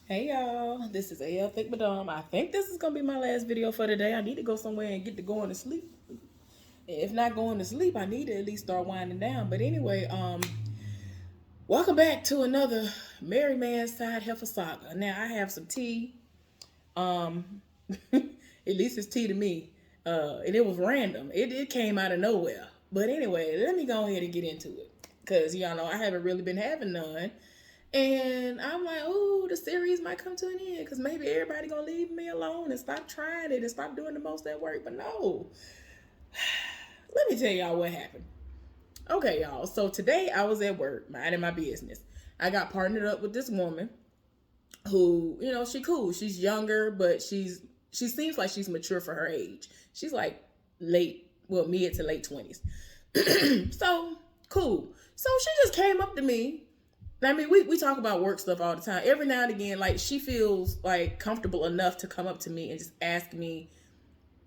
Hey y'all, this is AL Thick Madame. I think this is gonna be my last video for today. I need to go somewhere and get to going to sleep. If not going to sleep, I need to at least start winding down. But anyway, welcome back to another Married Man's Side Heffa Saga. Now I have some tea. At least it's tea to me. And it was random. It came out of nowhere. But anyway, let me go ahead and get into it. Cause y'all know I haven't really been having none. And I'm like, oh, the series might come to an end because maybe everybody gonna leave me alone and stop trying it and stop doing the most at work. But no, let me tell y'all what happened. Okay, y'all. So today I was at work, minding my business. I got partnered up with this woman who, she cool. She's younger, but she seems like she's mature for her age. She's like mid to late 20s. So cool. So she just came up to me. I mean, we talk about work stuff all the time. Every now and again, like she feels like comfortable enough to come up to me and just ask me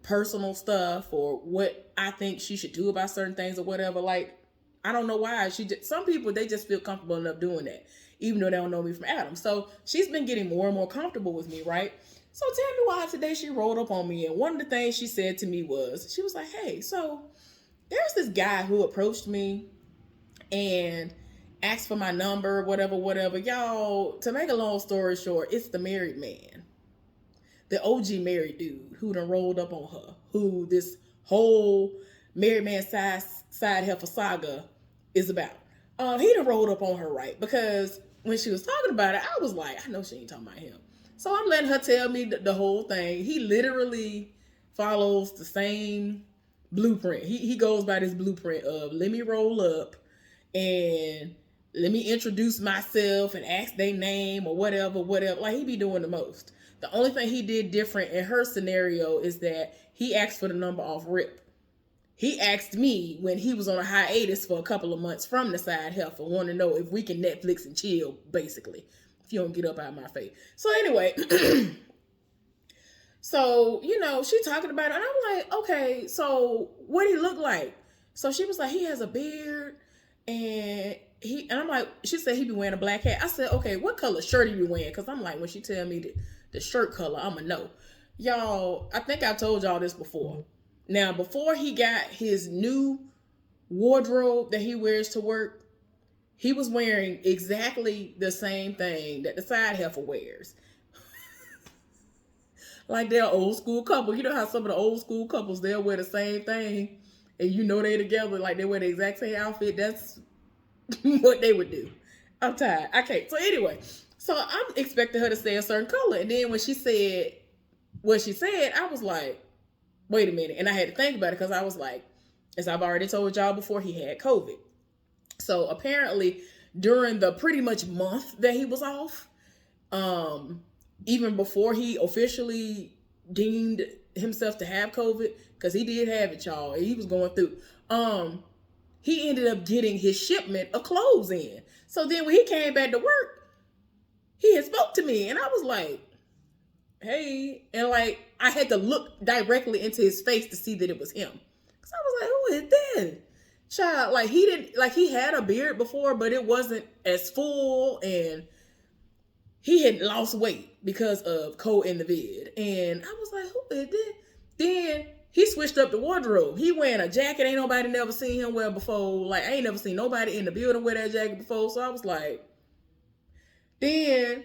personal stuff or what I think she should do about certain things or whatever. Like, I don't know why. Some people, they just feel comfortable enough doing that, even though they don't know me from Adam. So she's been getting more and more comfortable with me, right? So tell me why today she rolled up on me. And one of the things she said to me was, she was like, hey, so there's this guy who approached me and asked for my number, whatever. Y'all, to make a long story short, it's the married man. The OG married dude who done rolled up on her. Who this whole married man side heifer saga is about. He done rolled up on her, right? Because when she was talking about it, I was like, I know she ain't talking about him. So I'm letting her tell me the whole thing. He literally follows the same blueprint. He goes by this blueprint of let me roll up and let me introduce myself and ask their name or whatever. Like he be doing the most. The only thing he did different in her scenario is that he asked for the number off rip. He asked me when he was on a hiatus for a couple of months from the side heifer, want to know if we can Netflix and chill, basically. If you don't get up out of my face. So anyway, so, she talking about it, and I'm like, okay, so what do he look like? So she was like, he has a beard, and I'm like, she said he be wearing a black hat. I said, okay, what color shirt he be wearing? Because I'm like, when she tell me the shirt color, I'ma know. Y'all, I think I told y'all this before. Now, before he got his new wardrobe that he wears to work, he was wearing exactly the same thing that the side heifer wears. Like they're an old school couple. You know how some of the old school couples, they'll wear the same thing and they together, like they wear the exact same outfit. That's what they would do. I'm tired. I can't. So anyway, so I'm expecting her to say a certain color. And then when she said what she said, I was like, wait a minute. And I had to think about it because I was like, as I've already told y'all before, he had COVID. So apparently during the pretty much month that he was off, even before he officially deemed himself to have COVID, because he did have it, y'all. He was going through. He ended up getting his shipment of clothes in. So then when he came back to work, he had spoke to me, and I was like, "Hey," and like I had to look directly into his face to see that it was him. Cause I was like, "Who is this?" Child, like he had a beard before, but it wasn't as full, and he had lost weight because of cold in the vid. And I was like, who is this? Then he switched up the wardrobe. He wearing a jacket ain't nobody never seen him wear before. Like, I ain't never seen nobody in the building wear that jacket before. So I was like, then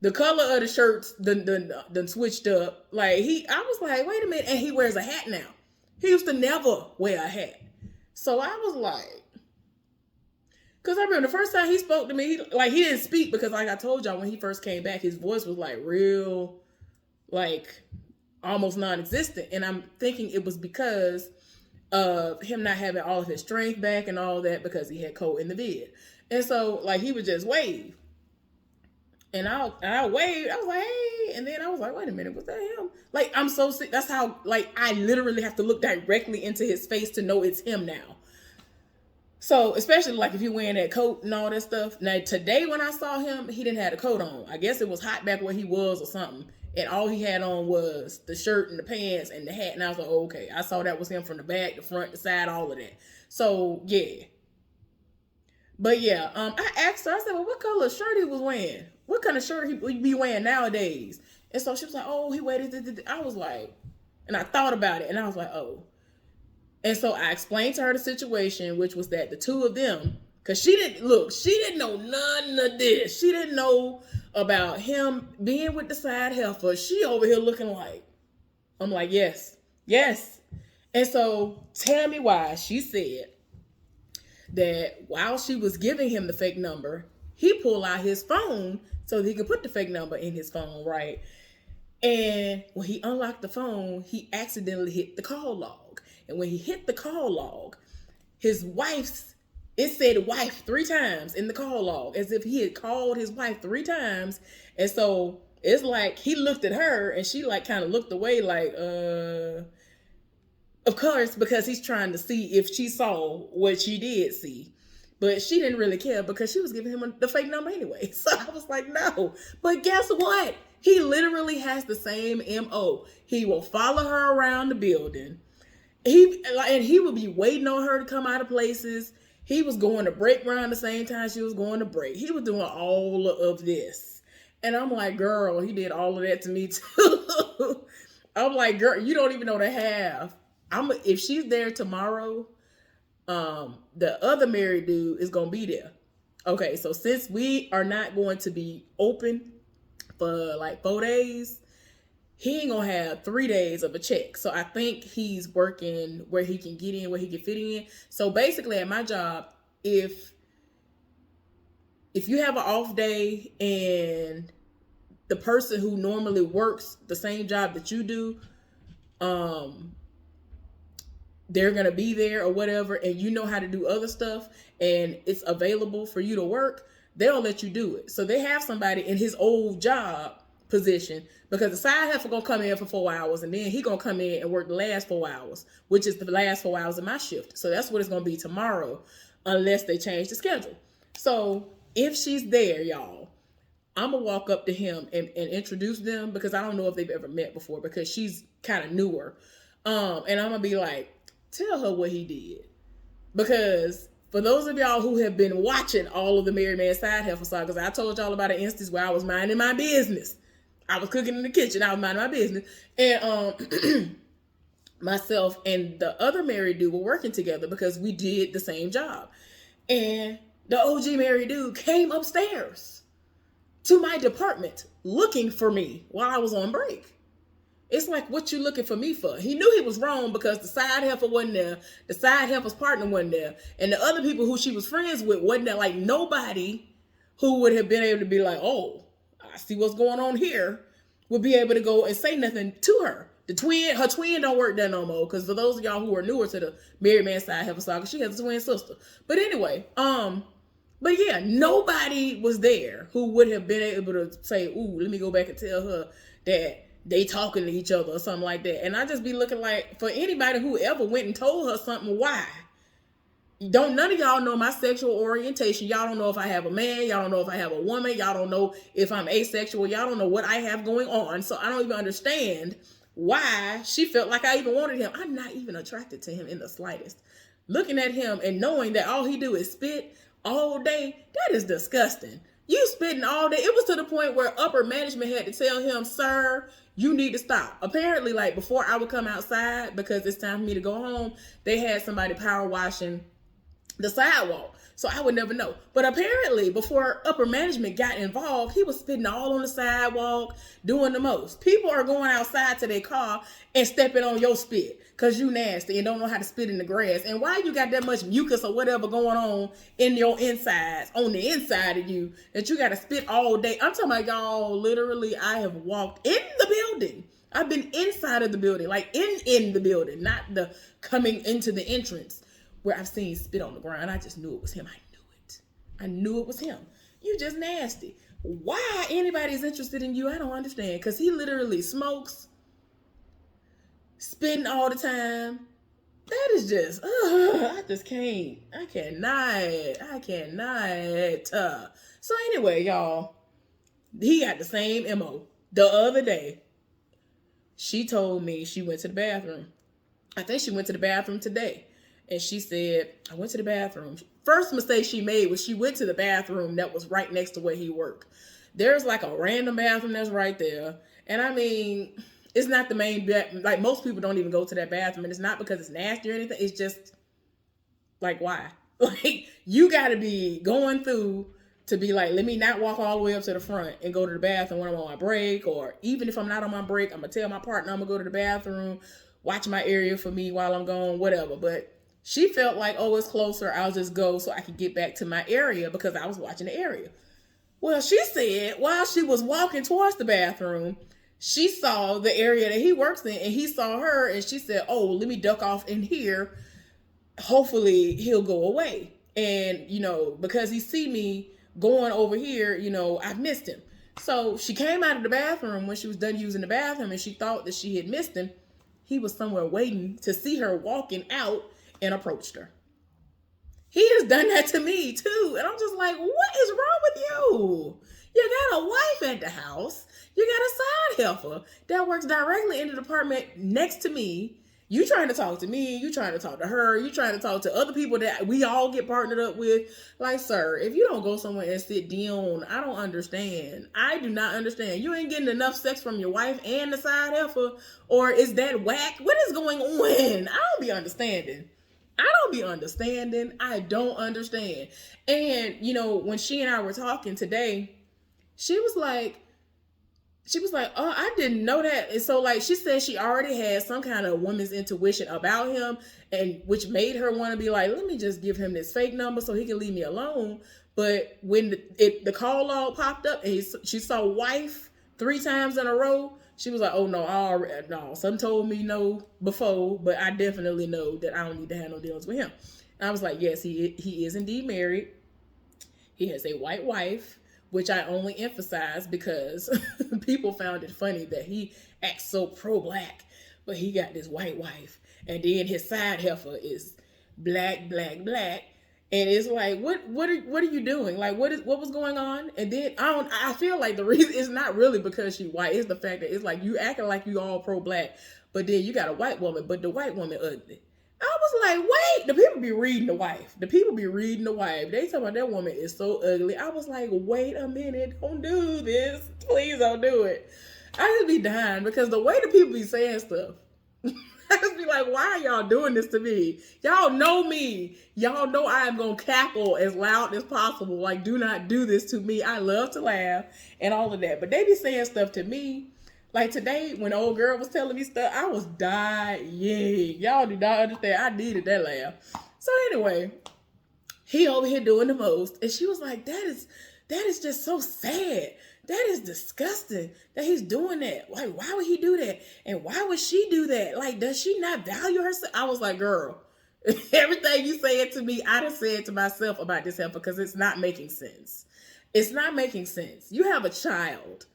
the color of the shirts done switched up. Like, I was like, wait a minute. And he wears a hat now. He used to never wear a hat. So I was like, because I remember the first time he spoke to me, he didn't speak because, like I told y'all, when he first came back, his voice was like real, like almost non-existent. And I'm thinking it was because of him not having all of his strength back and all that because he had cold in the vid. And so, like, he would just wave. And I waved. I was like, hey. And then I was like, wait a minute, was that him? Like, I'm so sick. That's how, like, I literally have to look directly into his face to know it's him now. So, especially like if you're wearing that coat and all that stuff. Now, today when I saw him, he didn't have a coat on. I guess it was hot back where he was or something. And all he had on was the shirt and the pants and the hat. And I was like, oh, okay. I saw that was him from the back, the front, the side, all of that. So, yeah. But yeah, I asked her, I said, well, what color shirt he was wearing? what kind of shirt he be wearing nowadays? And so she was like, oh, he waited. I was like, and I thought about it, and I was like, oh. And so I explained to her the situation, which was that the two of them, because she didn't know none of this. She didn't know about him being with the side heifer. She over here looking like, I'm like, yes, yes. And so tell me why she said that while she was giving him the fake number, he pulled out his phone so that he could put the fake number in his phone, right? And when he unlocked the phone, he accidentally hit the call log. And when he hit the call log, his wife's, it said wife 3 times in the call log, as if he had called his wife 3 times. And so it's like he looked at her and she like kind of looked away like, of course, because he's trying to see if she saw what she did see. But she didn't really care because she was giving him the fake number anyway. So I was like, no. But guess what? He literally has the same MO. He will follow her around the building. He would be waiting on her to come out of places. He was going to break around the same time she was going to break. He was doing all of this. And I'm like, girl, he did all of that to me too. I'm like, girl, you don't even know the half. If she's there tomorrow, the other married dude is gonna be there. Okay, so since we are not going to be open for like 4 days, he ain't gonna have 3 days of a check. So I think he's working where he can get in, where he can fit in. So basically at my job, if you have an off day and the person who normally works the same job that you do, they're going to be there or whatever, and you know how to do other stuff and it's available for you to work, they'll let you do it. So they have somebody in his old job position, because the side heifer going to come in for 4 hours and then he going to come in and work the last 4 hours, which is the last 4 hours of my shift. So that's what it's going to be tomorrow, unless they change the schedule. So if she's there, y'all, I'm going to walk up to him and introduce them, because I don't know if they've ever met before, because she's kind of newer. And I'm going to be like, tell her what he did. Because for those of y'all who have been watching all of the Married Man Side Heifer sagas, I told y'all about an instance where I was minding my business. I was cooking in the kitchen. I was minding my business. And myself and the other married dude were working together because we did the same job. And the OG married dude came upstairs to my department looking for me while I was on break. It's like, what you looking for me for? He knew he was wrong because the side heifer wasn't there. The side heifer's partner wasn't there. And the other people who she was friends with wasn't there. Like, nobody who would have been able to be like, oh, I see what's going on here, would be able to go and say nothing to her. Her twin don't work there no more. Because for those of y'all who are newer to the Married Man Side Heifer saga, she has a twin sister. But anyway, but yeah, nobody was there who would have been able to say, ooh, let me go back and tell her that they talking to each other or something like that. And I just be looking like, for anybody who ever went and told her something, why? None of y'all know my sexual orientation. Y'all don't know if I have a man. Y'all don't know if I have a woman. Y'all don't know if I'm asexual. Y'all don't know what I have going on. So I don't even understand why she felt like I even wanted him. I'm not even attracted to him in the slightest. Looking at him and knowing that all he do is spit all day, that is disgusting. You spitting all day. It was to the point where upper management had to tell him, sir, you need to stop. Apparently, like, before I would come outside, because it's time for me to go home, they had somebody power washing the sidewalk. So I would never know. But apparently, before upper management got involved, he was spitting all on the sidewalk, doing the most. People are going outside to their car and stepping on your spit because you nasty and don't know how to spit in the grass. And why you got that much mucus or whatever going on in your insides, on the inside of you, that you got to spit all day? I'm talking about, y'all, literally, I have walked in the building. I've been inside of the building, like in the building, not the coming into the entrance, where I've seen spit on the ground. I just knew it was him. I knew it was him. You just nasty. Why anybody's interested in you, I don't understand. Because he literally smokes, spitting all the time. That is just, I just can't. I cannot. So anyway, y'all, he got the same MO. The other day, she told me she went to the bathroom. I think she went to the bathroom today. And she said, I went to the bathroom. First mistake she made was she went to the bathroom that was right next to where he worked. There's like a random bathroom that's right there. And I mean, it's not the main like most people don't even go to that bathroom, and it's not because it's nasty or anything. It's just like, why? Like, you got to be going through to be like, let me not walk all the way up to the front and go to the bathroom when I'm on my break, or even if I'm not on my break, I'm gonna tell my partner I'm gonna go to the bathroom, watch my area for me while I'm gone, whatever. But she felt like, oh, it's closer, I'll just go so I can get back to my area because I was watching the area. Well, she said while she was walking towards the bathroom, she saw the area that he works in, and he saw her, and she said, oh, let me duck off in here, hopefully he'll go away. And, because he see me going over here, I've missed him. So she came out of the bathroom when she was done using the bathroom, and she thought that she had missed him. He was somewhere waiting to see her walking out and approached her. He has done that to me too. And I'm just like, what is wrong with you? You got a wife at the house. You got a side helper that works directly in the department next to me. You trying to talk to me, you trying to talk to her, you trying to talk to other people that we all get partnered up with. Like, sir, if you don't go somewhere and sit down, I don't understand. I do not understand. You ain't getting enough sex from your wife and the side helper, or is that whack? What is going on? I don't be understanding. I don't understand. And, when she and I were talking today, she was like, oh, I didn't know that. And so, like, she said she already had some kind of woman's intuition about him, and which made her want to be like, let me just give him this fake number so he can leave me alone. But when the call log popped up and she saw wife 3 times in a row, she was like, oh, no, some told me no before, but I definitely know that I don't need to have no dealings with him. And I was like, yes, he is indeed married. He has a white wife, which I only emphasize because people found it funny that he acts so pro-black, but he got this white wife. And then his side heifer is black, black, black. And it's like, what are you doing? Like, what was going on? And then I feel like the reason is not really because she white. It's the fact that it's like you acting like you all pro-black, but then you got a white woman, but the white woman ugly. I was like, wait, the people be reading the wife. They talking about that woman is so ugly. I was like, wait a minute, don't do this. Please don't do it. I just be dying because the way the people be saying stuff, I just be like, why are y'all doing this to me? Y'all know me. Y'all know I am going to cackle as loud as possible. Like, do not do this to me. I love to laugh and all of that. But they be saying stuff to me. Like today, when the old girl was telling me stuff, I was dying. Y'all do not understand. I needed that laugh. So anyway, he over here doing the most. And she was like, that is just so sad. That is disgusting that he's doing that. Like, why would he do that? And why would she do that? Like, does she not value herself? I was like, girl, everything you said to me, I just said to myself about this heifer because it's not making sense. It's not making sense. You have a child.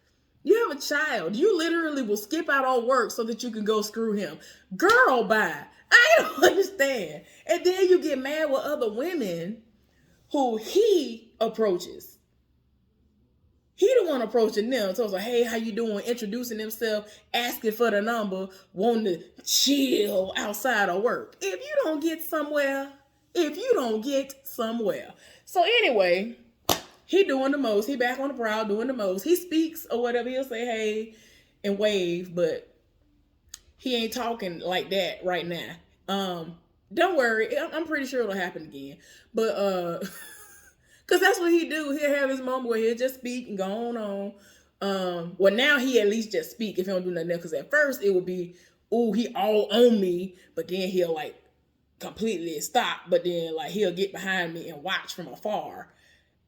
You literally will skip out on work so that you can go screw him. Girl, bye. I don't understand. And then you get mad with other women who he approaches. He the one approaching them. So it's like, hey, how you doing? Introducing himself, asking for the number, wanting to chill outside of work. If you don't get somewhere. So anyway, he doing the most. He back on the prowl doing the most. He speaks or whatever. He'll say, hey, and wave, but he ain't talking like that right now. Don't worry. I'm pretty sure it'll happen again. But, because that's what he do. He'll have his moment where he'll just speak and go on. Well, now he at least just speak if he don't do nothing else. Because at first it would be, ooh, he all on me. But then he'll like completely stop. But then like he'll get behind me and watch from afar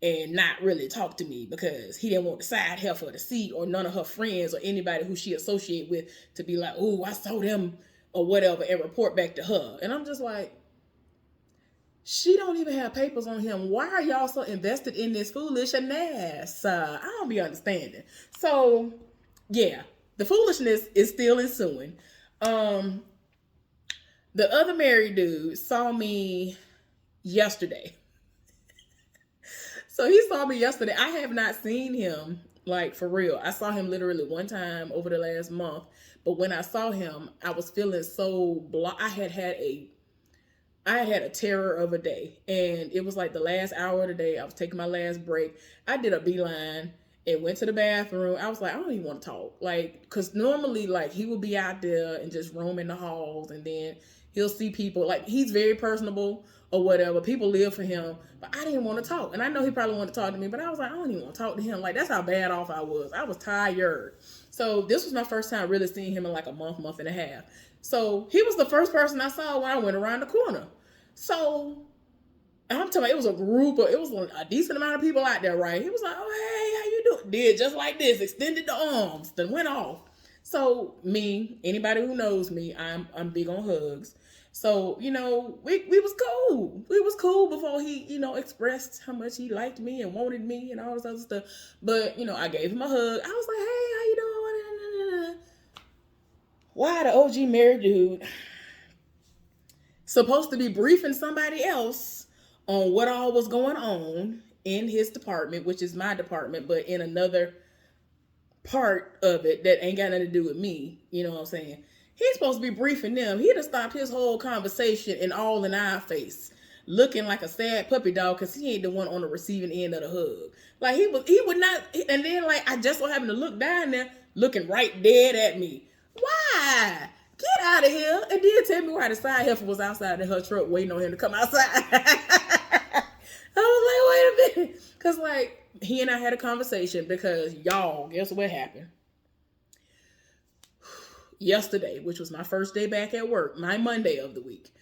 and not really talk to me because he didn't want the side heifer to see or none of her friends or anybody who she associate with to be like, ooh, I saw them or whatever and report back to her. And I'm just like, she don't even have papers on him. Why are y'all so invested in this foolishness? I don't be understanding. So, yeah, the foolishness is still ensuing. The other married dude saw me yesterday. So he saw me yesterday. I have not seen him, like, for real. I saw him literally one time over the last month. But when I saw him, I was feeling so I had a terror of a day. And it was like the last hour of the day. I was taking my last break. I did a beeline and went to the bathroom. I was like, I don't even want to talk. Like, because normally, like, he would be out there and just roam in the halls, and then he'll see people. Like, he's very personable or whatever. People live for him. But I didn't want to talk. And I know he probably wanted to talk to me, but I was like, I don't even want to talk to him. Like, that's how bad off I was. I was tired. So this was my first time really seeing him in like a month and a half. So he was the first person I saw when I went around the corner. So I'm telling you, it was a decent amount of people out there, right? He was like, oh, hey, how you doing? Did just like this, extended the arms, then went off. So me, anybody who knows me, I'm big on hugs. So, we was cool. We was cool before he, expressed how much he liked me and wanted me and all this other stuff. But, I gave him a hug. I was like, hey, how you doing? Why the OG married dude supposed to be briefing somebody else on what all was going on in his department, which is my department, but in another part of it that ain't got nothing to do with me. You know what I'm saying? He's supposed to be briefing them. He'd have stopped his whole conversation and all in our face, looking like a sad puppy dog because he ain't the one on the receiving end of the hug. Like he would not. And then like I just so happened to look down there, looking right dead at me. Why? Get out of here. And then tell me why the side heifer was outside in her truck waiting on him to come outside. I was like, wait a minute. Because like he and I had a conversation because y'all, guess what happened? Yesterday, which was my first day back at work, my Monday of the week.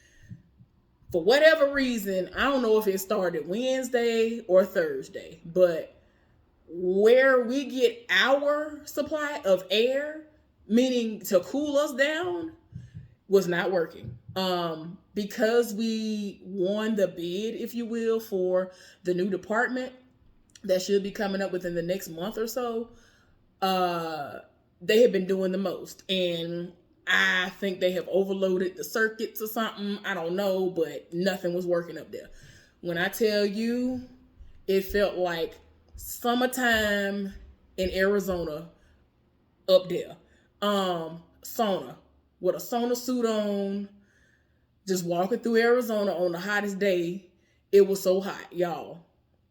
For whatever reason, I don't know if it started Wednesday or Thursday, but where we get our supply of air, meaning to cool us down, was not working. Because we won the bid, if you will, for the new department that should be coming up within the next month or so, they have been doing the most. And I think they have overloaded the circuits or something. I don't know, but nothing was working up there. When I tell you, it felt like summertime in Arizona up there. Sauna, with a sauna suit on, just walking through Arizona on the hottest day. It was so hot, y'all.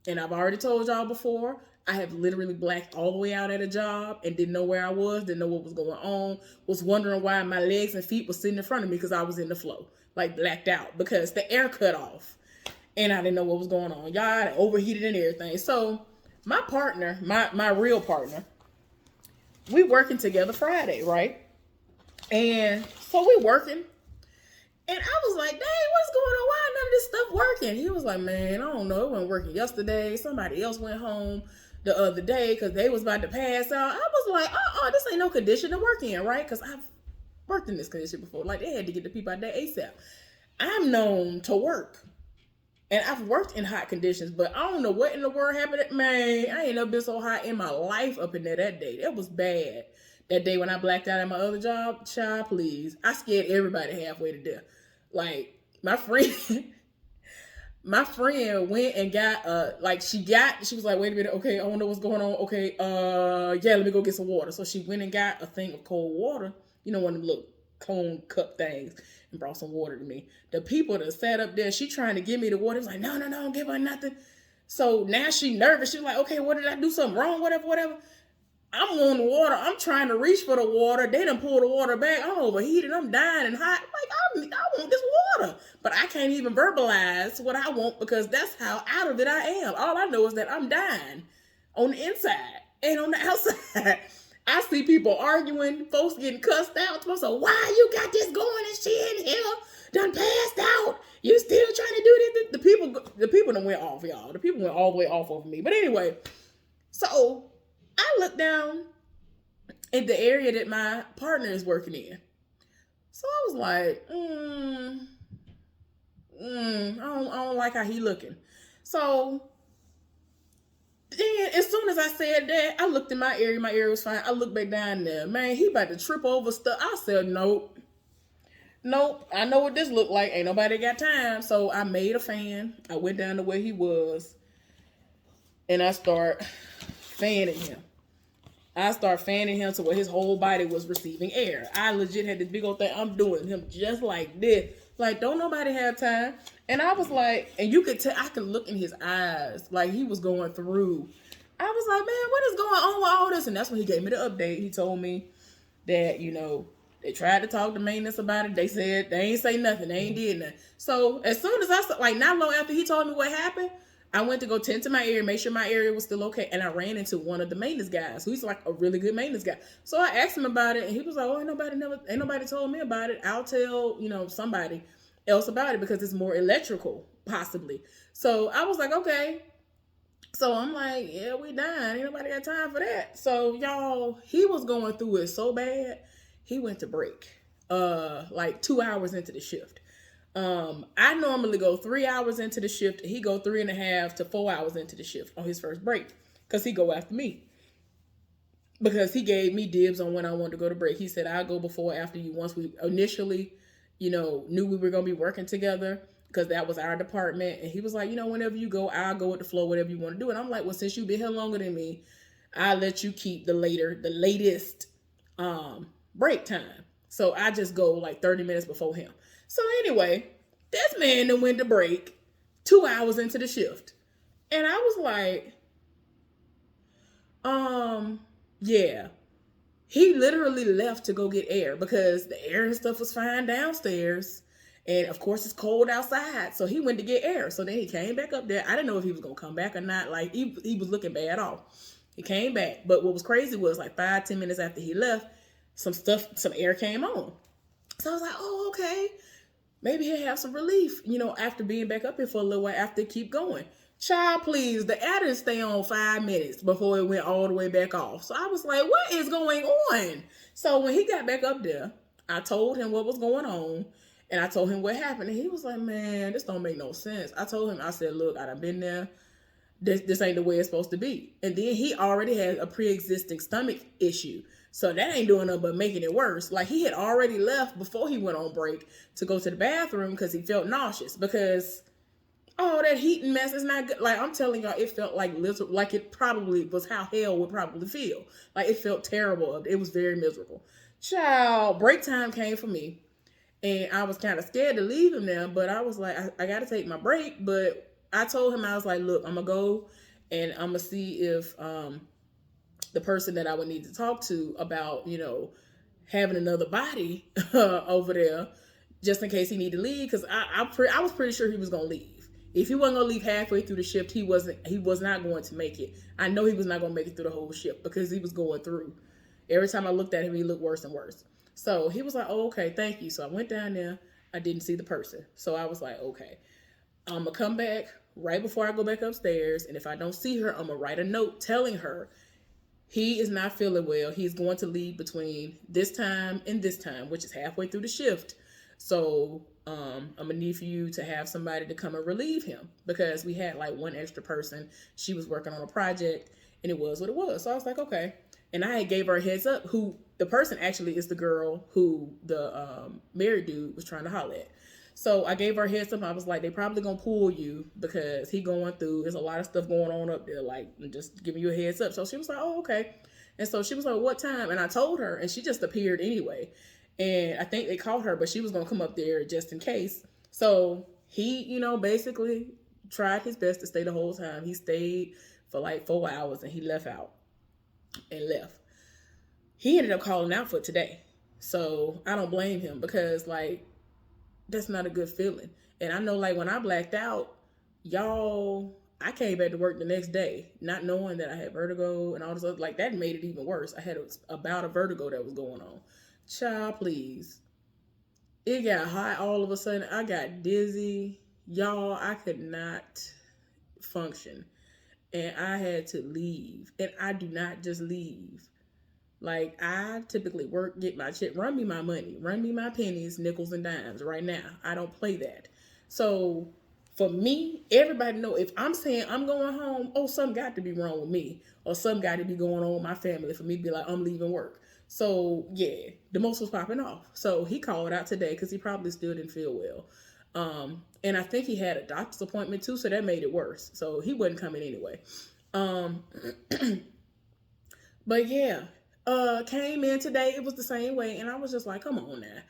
And I've already told y'all before, I have literally blacked all the way out at a job and didn't know where I was, didn't know what was going on, was wondering why my legs and feet were sitting in front of me because I was in the flow, like blacked out because the air cut off and I didn't know what was going on. Y'all, I overheated and everything. So my partner, my real partner, we working together Friday, right? And so we working. And I was like, dang, what's going on? Why none of this stuff working? He was like, man, I don't know. It wasn't working yesterday. Somebody else went home the other day because they was about to pass out. I was like, this ain't no condition to work in, right? Because I've worked in this condition before. Like, they had to get the people out there ASAP. I'm known to work. And I've worked in hot conditions, but I don't know what in the world happened. Man, I ain't never been so hot in my life up in there that day. That was bad. That day when I blacked out at my other job, child, please. I scared everybody halfway to death. Like, my friend went and got, she was like, wait a minute, okay, I don't know what's going on. Okay, yeah, let me go get some water. So she went and got a thing of cold water, one of them little cone cup things, and brought some water to me. The people that sat up there, she trying to give me the water. It was like, no, don't give her nothing. So now she nervous. She's like, okay, what did I do something wrong? Whatever. I'm on the water. I'm trying to reach for the water. They done pull the water back. I'm overheated. I'm dying and hot. Like, I want this water. But I can't even verbalize what I want because that's how out of it I am. All I know is that I'm dying on the inside and on the outside. I see people arguing, folks getting cussed out. So why you got this going and she in here done passed out? You still trying to do this? The people done went off, y'all. The people went all the way off over me. But anyway, so I looked down at the area that my partner is working in. So I was like, I don't like how he looking. So then as soon as I said that, I looked in my area. My area was fine. I looked back down there. Man, he about to trip over stuff. I said, nope. I know what this looked like. Ain't nobody got time. So I made a fan. I went down to where he was. And I start fanning him. To where his whole body was receiving air. I legit had this big old thing. I'm doing him just like this. Like, don't nobody have time. And I was like, and you could tell, I could look in his eyes. Like, he was going through. I was like, man, what is going on with all this? And that's when he gave me the update. He told me that, they tried to talk to maintenance about it. They said they ain't say nothing. They ain't did nothing. So as soon as like not long after he told me what happened, I went to go tend to my area, make sure my area was still okay. And I ran into one of the maintenance guys, who's like a really good maintenance guy. So I asked him about it, and he was like, oh, ain't nobody told me about it. I'll tell, somebody else about it because it's more electrical, possibly. So I was like, okay. So I'm like, yeah, we dying. Ain't nobody got time for that. So y'all, he was going through it so bad, he went to break. Like 2 hours into the shift. I normally go 3 hours into the shift. He go 3.5 to 4 hours into the shift on his first break, because he go after me. Because he gave me dibs on when I wanted to go to break. He said, I'll go before or after you. Once we initially, knew we were going to be working together, because that was our department. And he was like, whenever you go, I'll go with the flow, whatever you want to do. And I'm like, well, since you've been here longer than me, I'll let you keep the latest break time. So I just go like 30 minutes before him. So anyway, this man then went to break 2 hours into the shift. And I was like, yeah. He literally left to go get air, because the air and stuff was fine downstairs. And of course it's cold outside. So he went to get air. So then he came back up there. I didn't know if he was going to come back or not. Like he was looking bad off. He came back. But what was crazy was like 5-10 minutes after he left, some air came on. So I was like, oh, okay. Maybe he'll have some relief, after being back up here for a little while, after it keep going. Child, please, the air didn't stay on 5 minutes before it went all the way back off. So I was like, what is going on? So when he got back up there, I told him what was going on, and I told him what happened. And he was like, man, this don't make no sense. I told him, I said, look, I done been there. This ain't the way it's supposed to be. And then he already had a pre-existing stomach issue. So that ain't doing nothing but making it worse. Like he had already left before he went on break to go to the bathroom because he felt nauseous, because that heat and mess is not good. Like I'm telling y'all, it felt like it probably was how hell would probably feel. Like it felt terrible. It was very miserable. Child, break time came for me. And I was kind of scared to leave him there, but I was like, I got to take my break. But I told him, I was like, look, I'm going to go and I'm going to see if the person that I would need to talk to about, having another body over there, just in case he need to leave. Because I was pretty sure he was going to leave. If he wasn't going to leave halfway through the shift, he was not going to make it. I know he was not going to make it through the whole shift because he was going through. Every time I looked at him, he looked worse and worse. So he was like, oh, okay, thank you. So I went down there. I didn't see the person. So I was like, okay, I'm going to come back right before I go back upstairs. And if I don't see her, I'm going to write a note telling her he is not feeling well. He's going to leave between this time and this time, which is halfway through the shift. So I'm going to need for you to have somebody to come and relieve him, because we had like one extra person. She was working on a project and it was what it was. So I was like, okay. And I gave her a heads up, who the person actually is the girl who the married dude was trying to holler at. So I gave her a heads up. I was like, they probably going to pull you because he going through, there's a lot of stuff going on up there. Like, I'm just giving you a heads up. So she was like, oh, okay. And so she was like, what time? And I told her, and she just appeared anyway. And I think they called her, but she was going to come up there just in case. So he, basically tried his best to stay the whole time. He stayed for like 4 hours and he left out. He ended up calling out for today. So I don't blame him, because like, that's not a good feeling. And I know like when I blacked out, y'all, I came back to work the next day, not knowing that I had vertigo and all this other, like that made it even worse. I had a bout of vertigo that was going on. Child, please. It got hot all of a sudden. I got dizzy. Y'all, I could not function. And I had to leave. And I do not just leave. Like, I typically work, get my check, run me my money, run me my pennies, nickels, and dimes right now. I don't play that. So, for me, everybody know if I'm saying I'm going home, something got to be wrong with me. Or something got to be going on with my family for me to be like, I'm leaving work. So, yeah, the most was popping off. So, he called out today because he probably still didn't feel well. And I think he had a doctor's appointment too, so that made it worse. So, he wasn't coming anyway. But yeah, came in today. It was the same way. And I was just like, come on now.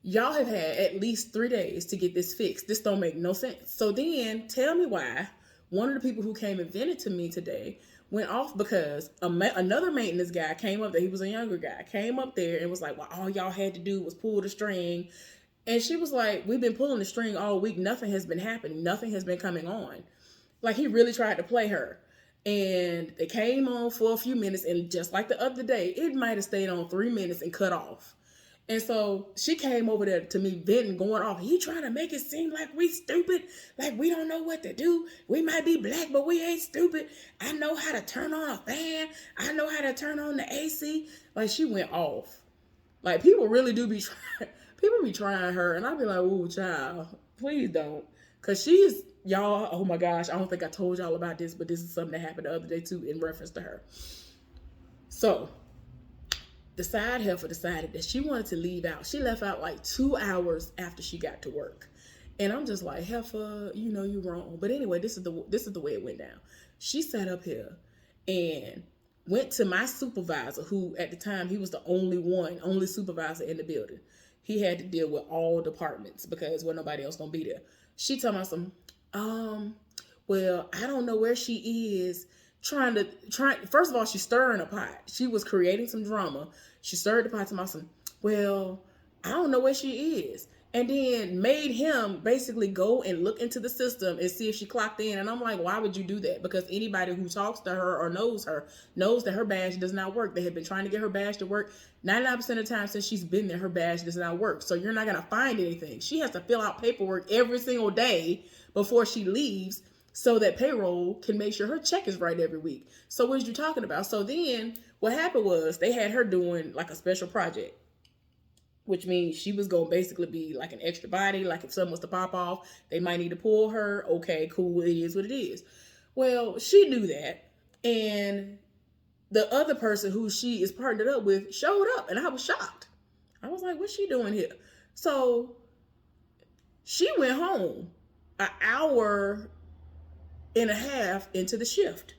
Y'all have had at least 3 days to get this fixed. This don't make no sense. So then tell me why one of the people who came and vented to me today went off because another maintenance guy came up there. He was a younger guy, came up there and was like, well, all y'all had to do was pull the string. And she was like, we've been pulling the string all week. Nothing has been happening. Nothing has been coming on. Like, he really tried to play her. And they came on for a few minutes. And just like the other day, it might have stayed on 3 minutes and cut off. And so she came over there to me venting, going off. He trying to make it seem like we stupid, like we don't know what to do. We might be black, but we ain't stupid. I know how to turn on a fan. I know how to turn on the AC. Like, she went off. Like, people really do be trying. People be trying her, and I'll be like, ooh, child, please don't. Because she's, y'all, oh my gosh, I don't think I told y'all about this, but this is something that happened the other day, too, in reference to her. So, the side heifer decided that she wanted to leave out. She left out like 2 hours after she got to work. And I'm just like, heifer, you know you're wrong. But anyway, this is the way it went down. She sat up here and went to my supervisor, who at the time, he was the only supervisor in the building. He had to deal with all departments because well, nobody else gonna be there. She told me some, well, I don't know where she is. First of all, she's stirring a pot. She was creating some drama. She stirred the pot to my son. Well, I don't know where she is. And then made him basically go and look into the system and see if she clocked in. And I'm like, why would you do that? Because anybody who talks to her or knows her knows that her badge does not work. They have been trying to get her badge to work 99% of the time since she's been there. Her badge does not work. So you're not going to find anything. She has to fill out paperwork every single day before she leaves so that payroll can make sure her check is right every week. So what are you talking about? So then what happened was they had her doing like a special project, which means she was going to basically be like an extra body. Like if something was to pop off, they might need to pull her. Okay, cool. It is what it is. Well, she knew that. And the other person who she is partnered up with showed up and I was shocked. I was like, what's she doing here? So she went home an hour and a half into the shift.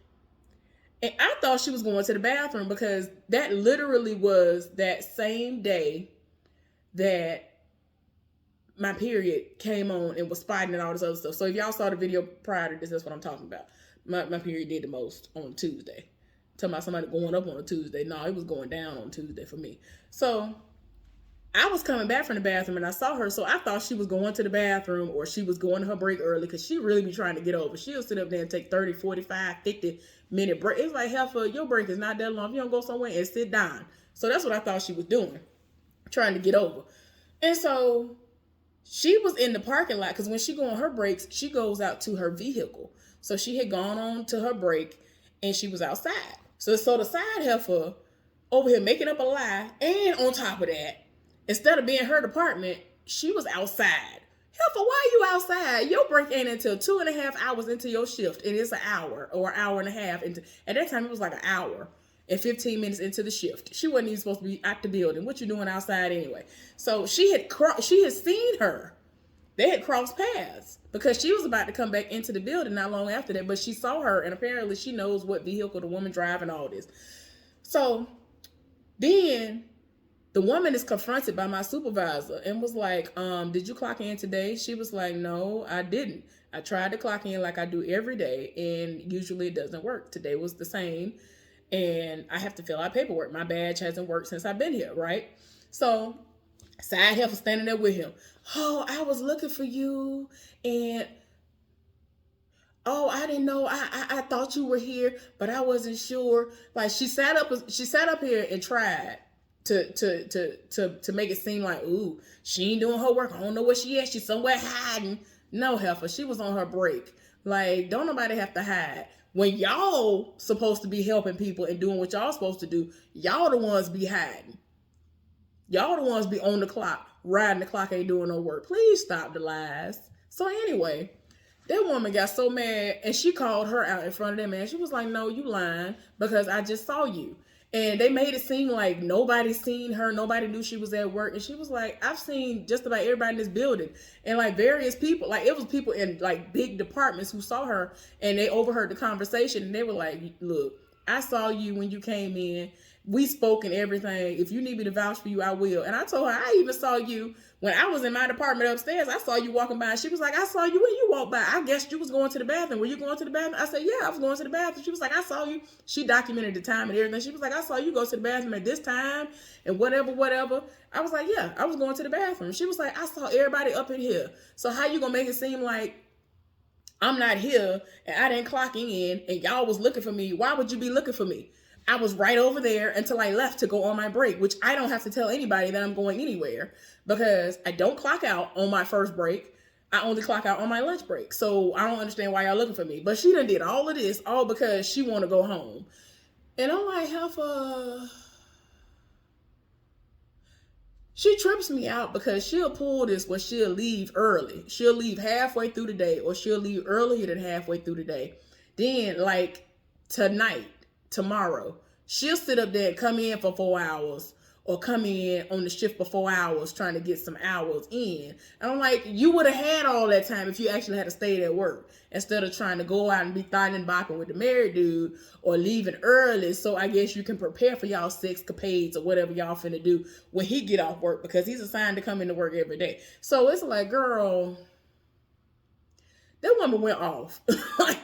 And I thought she was going to the bathroom because that literally was that same day that my period came on and was spotting and all this other stuff. So if y'all saw the video prior to this, that's what I'm talking about. My period did the most on Tuesday. Talking about somebody going up on a Tuesday. No, it was going down on Tuesday for me. So I was coming back from the bathroom and I saw her. So I thought she was going to the bathroom or she was going to her break early because she really be trying to get over. She'll sit up there and take 30, 45, 50-minute break. It's like, Heffa, your break is not that long. If you don't go somewhere and sit down. So that's what I thought she was doing. Trying to get over. And so she was in the parking lot because when she go on her breaks, she goes out to her vehicle. So she had gone on to her break and she was outside. So the side heifer over here making up a lie. And on top of that, instead of being her department, she was outside. Heifer, why are you outside? Your break ain't until 2.5 hours into your shift. And it's an hour or an hour and a half. At that time, it was like an hour and 15 minutes into the shift. She wasn't even supposed to be at the building. What you doing outside anyway? So she had seen her. They had crossed paths because she was about to come back into the building not long after that. But she saw her and apparently she knows what vehicle the woman drive and all this. So then the woman is confronted by my supervisor and was like, did you clock in today? She was like, no, I didn't. I tried to clock in like I do every day and usually it doesn't work. Today was the same. And I have to fill out paperwork. My badge hasn't worked since I've been here, right? So, side heifer standing there with him. Oh, I was looking for you. And, oh, I didn't know. I thought you were here, but I wasn't sure. Like, she sat up here and tried to make it seem like, ooh, she ain't doing her work. I don't know where she is. She's somewhere hiding. No, heifer. She was on her break. Like, don't nobody have to hide. When y'all supposed to be helping people and doing what y'all supposed to do, y'all the ones be hiding. Y'all the ones be on the clock, riding the clock, ain't doing no work. Please stop the lies. So anyway, that woman got so mad and she called her out in front of them, man. She was like, no, you lying because I just saw you. And they made it seem like nobody seen her. Nobody knew she was at work. And she was like, I've seen just about everybody in this building. And like various people, like it was people in like big departments who saw her and they overheard the conversation. And they were like, look, I saw you when you came in We spoke and everything. If you need me to vouch for you, I will. And I told her, I even saw you when I was in my department upstairs. I saw you walking by. She was like, I saw you when you walked by. I guessed you was going to the bathroom. Were you going to the bathroom? I said, yeah, I was going to the bathroom. She was like, I saw you. She documented the time and everything. She was like, I saw you go to the bathroom at this time and whatever, whatever. I was like, yeah, I was going to the bathroom. She was like, I saw everybody up in here. So how you gonna make it seem like I'm not here and I didn't clock in and y'all was looking for me? Why would you be looking for me? I was right over there until I left to go on my break, which I don't have to tell anybody that I'm going anywhere because I don't clock out on my first break. I only clock out on my lunch break. So I don't understand why y'all looking for me. But she done did all of this all because she want to go home. And I'm like, Heffa, she trips me out because she'll pull this where she'll leave early. She'll leave halfway through the day or she'll leave earlier than halfway through the day. Then like tonight, tomorrow, she'll sit up there and come in for 4 hours or come in on the shift for 4 hours trying to get some hours in. And I'm like, you would have had all that time if you actually had to stay at work instead of trying to go out and be thotting and bopping with the married dude or leaving early. So I guess you can prepare for y'all sexcapades or whatever y'all finna do when he get off work because he's assigned to come into work every day. So it's like, girl, that woman went off. I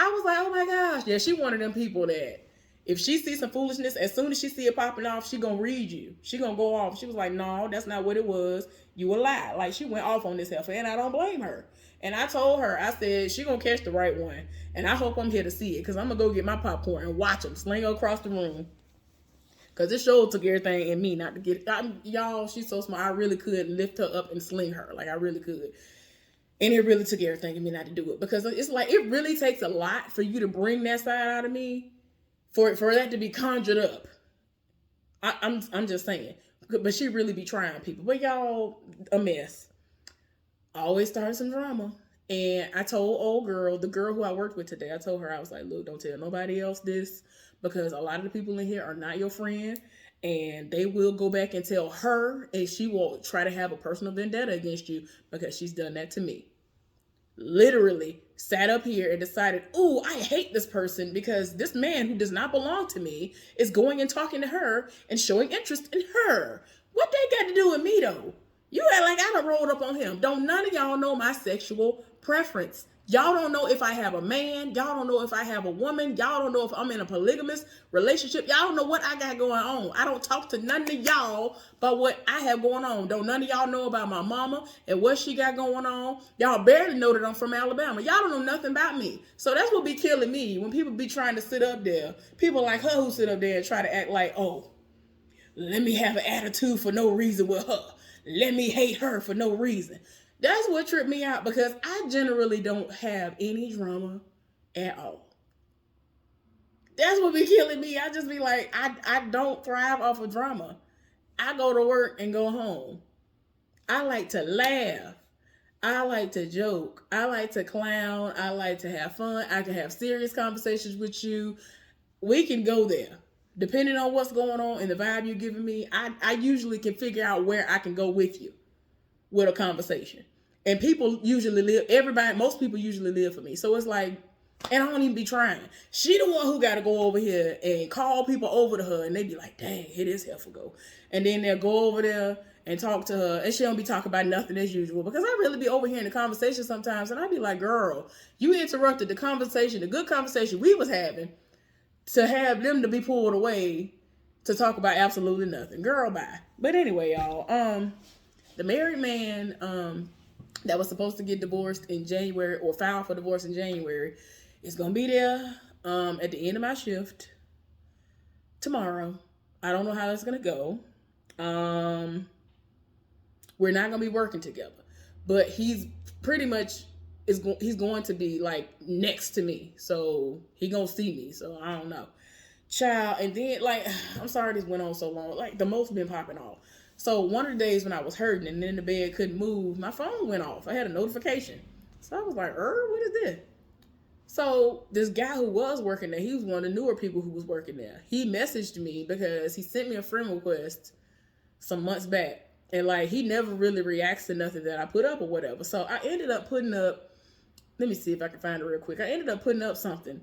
was like, oh my gosh. Yeah, she one of them people that if she sees some foolishness, as soon as she see it popping off, she gonna read you. She gonna go off. She was like, no, that's not what it was. You a lie. Like, she went off on this heifer, and I don't blame her. And I told her, I said, she gonna catch the right one. And I hope I'm here to see it, because I'm gonna go get my popcorn and watch him sling across the room. Because this show took everything in me not to get it. Y'all, she's so smart. I really could lift her up and sling her. Like, I really could. And it really took everything in me not to do it. Because it's like, it really takes a lot for you to bring that side out of me. For that to be conjured up. I'm just saying. But she really be trying people. But y'all, a mess. Always starting some drama. And I told old girl, the girl who I worked with today, I told her, I was like, look, don't tell nobody else this. Because a lot of the people in here are not your friend. And they will go back and tell her. And she will try to have a personal vendetta against you. Because she's done that to me. Literally sat up here and decided, ooh, I hate this person because this man who does not belong to me is going and talking to her and showing interest in her. What they got to do with me though? You act like I done rolled up on him. Don't none of y'all know my sexual preference. Y'all don't know if I have a man. Y'all don't know if I have a woman. Y'all don't know if I'm in a polygamous relationship. Y'all don't know what I got going on. I don't talk to none of y'all about what I have going on. Don't none of y'all know about my mama and what she got going on. Y'all barely know that I'm from Alabama. Y'all don't know nothing about me. So that's what be killing me when people be trying to sit up there. People like her who sit up there and try to act like, oh, let me have an attitude for no reason with her. Let me hate her for no reason. That's what tripped me out because I generally don't have any drama at all. That's what be killing me. I just be like, I don't thrive off of drama. I go to work and go home. I like to laugh. I like to joke. I like to clown. I like to have fun. I can have serious conversations with you. We can go there. Depending on what's going on and the vibe you're giving me, I usually can figure out where I can go with you with a conversation. And people usually live, most people usually live for me. So it's like, and I don't even be trying. She the one who got to go over here and call people over to her. And they be like, dang, here this heifer go. And then they'll go over there and talk to her. And she don't be talking about nothing as usual. Because I really be overhearing the conversation sometimes. And I be like, girl, you interrupted the conversation, the good conversation we was having, to have them to be pulled away to talk about absolutely nothing. Girl, bye. But anyway, y'all, the married man that was supposed to get divorced in January or file for divorce in January is going to be there at the end of my shift tomorrow. I don't know how that's going to go. We're not going to be working together. But he's pretty much, he's going to be like next to me. So he going to see me. So I don't know. Child, and then like, I'm sorry this went on so long. Like the most been popping off. So one of the days when I was hurting and in the bed couldn't move, my phone went off. I had a notification. So I was like, what is this? So this guy who was working there, he was one of the newer people who was working there. He messaged me because he sent me a friend request some months back. And like, he never really reacts to nothing that I put up or whatever. So I ended up putting up, let me see if I can find it real quick. I ended up putting up something.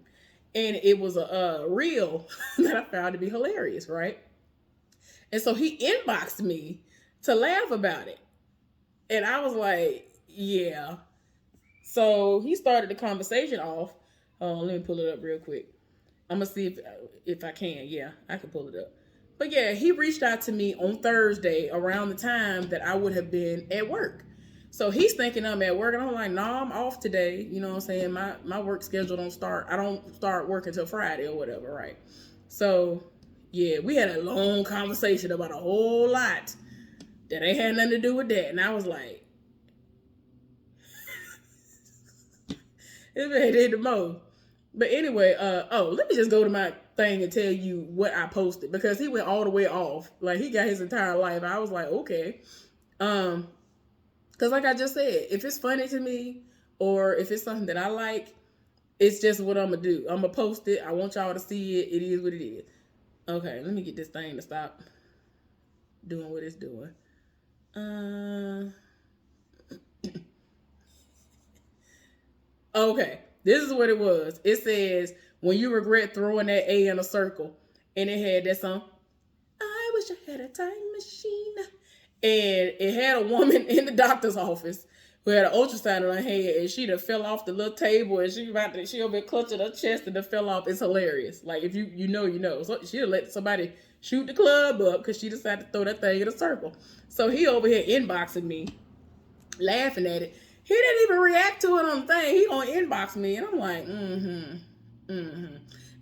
And it was a reel that I found to be hilarious, right? And so he inboxed me to laugh about it. And I was like, yeah. So he started the conversation off. Let me pull it up real quick. I'm gonna see if I can. Yeah, I can pull it up. But yeah, he reached out to me on Thursday around the time that I would have been at work. So he's thinking I'm at work, and I'm like, no, I'm off today. You know what I'm saying? My work schedule don't start. I don't start work until Friday or whatever, right? So yeah, we had a long conversation about a whole lot that ain't had nothing to do with that, and I was like, it did the most. But anyway, let me just go to my thing and tell you what I posted because he went all the way off. Like he got his entire life. I was like, okay. Because like I just said, if it's funny to me or if it's something that I like, it's just what I'm gonna do. I'm gonna post it. I want y'all to see it. It is what it is. Okay, let me get this thing to stop doing what it's doing. Okay, this is what it was. It says, when you regret throwing that A in a circle. And it had that song, I wish I had a time machine. And it had a woman in the doctor's office who had an ultrasound in her head, and she done fell off the little table, and she over clutching her chest and done fell off. It's hilarious. Like, if you know, you know. So she'll let somebody shoot the club up because she decided to throw that thing in a circle. So he over here inboxing me, laughing at it. He didn't even react to it on the thing. He gonna inbox me, and I'm like,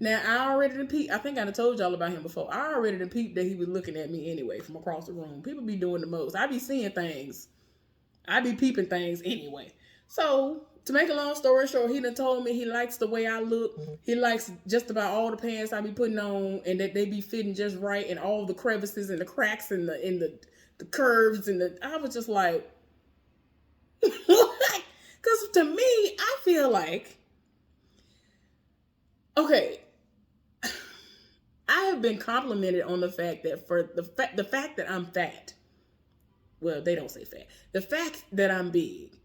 Now I already peeped. I think I told y'all about him before. I already peeped that he was looking at me anyway from across the room. People be doing the most. I be seeing things. I be peeping things anyway. So to make a long story short, he done told me he likes the way I look. He likes just about all the pants I be putting on, and that they be fitting just right, and all the crevices and the cracks and the curves and the. I was just like. Because to me, I feel like, okay, I have been complimented on the fact that for the fact that I'm fat. Well, they don't say fat. The fact that I'm big.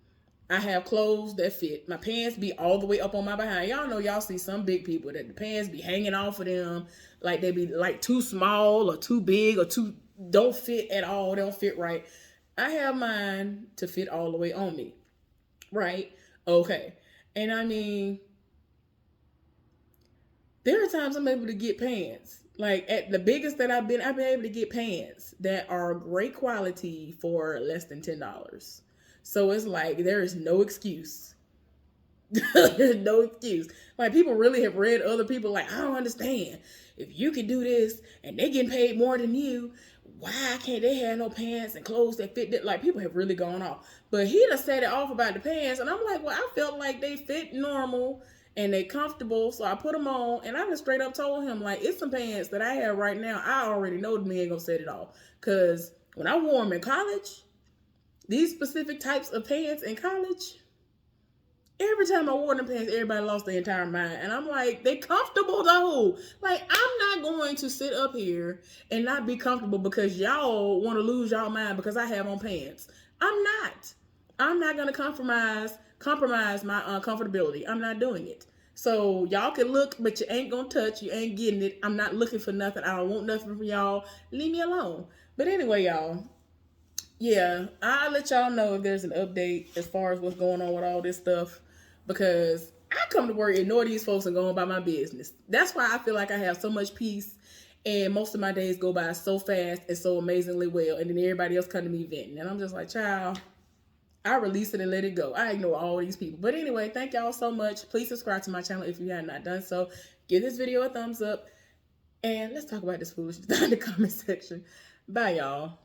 I have clothes that fit. My pants be all the way up on my behind. Y'all know, y'all see some big people that the pants be hanging off of them. Like they be like too small or too big or too don't fit at all. They don't fit right. I have mine to fit all the way on me. Right? Okay. And I mean, there are times I'm able to get pants. Like at the biggest that I've been able to get pants that are great quality for less than $10. So it's like there is no excuse. There's no excuse. Like people really have read other people like, I don't understand. If you can do this and they getting paid more than you, why can't they have no pants and clothes that fit that? Like people have really gone off. But he done said it off about the pants, and I'm like, well, I felt like they fit normal and they comfortable, so I put them on, and I just straight up told him, like, it's some pants that I have right now. I already know the man gonna set it off. Cause when I wore them in college, these specific types of pants in college, every time I wore them pants, everybody lost their entire mind. And I'm like, they comfortable though. Like, I'm not going to sit up here and not be comfortable because y'all want to lose y'all mind because I have on pants. I'm not. I'm not going to compromise my comfortability. I'm not doing it. So y'all can look, but you ain't going to touch. You ain't getting it. I'm not looking for nothing. I don't want nothing from y'all. Leave me alone. But anyway, y'all. Yeah, I'll let y'all know if there's an update as far as what's going on with all this stuff. Because I come to work, ignore these folks, and go about my business. That's why I feel like I have so much peace, and most of my days go by so fast and so amazingly well. And then everybody else come to me venting, and I'm just like, child, I release it and let it go. I ignore all these people. But anyway, thank y'all so much. Please subscribe to my channel if you have not done so. Give this video a thumbs up, and let's talk about this foolishness down in the comment section. Bye, y'all.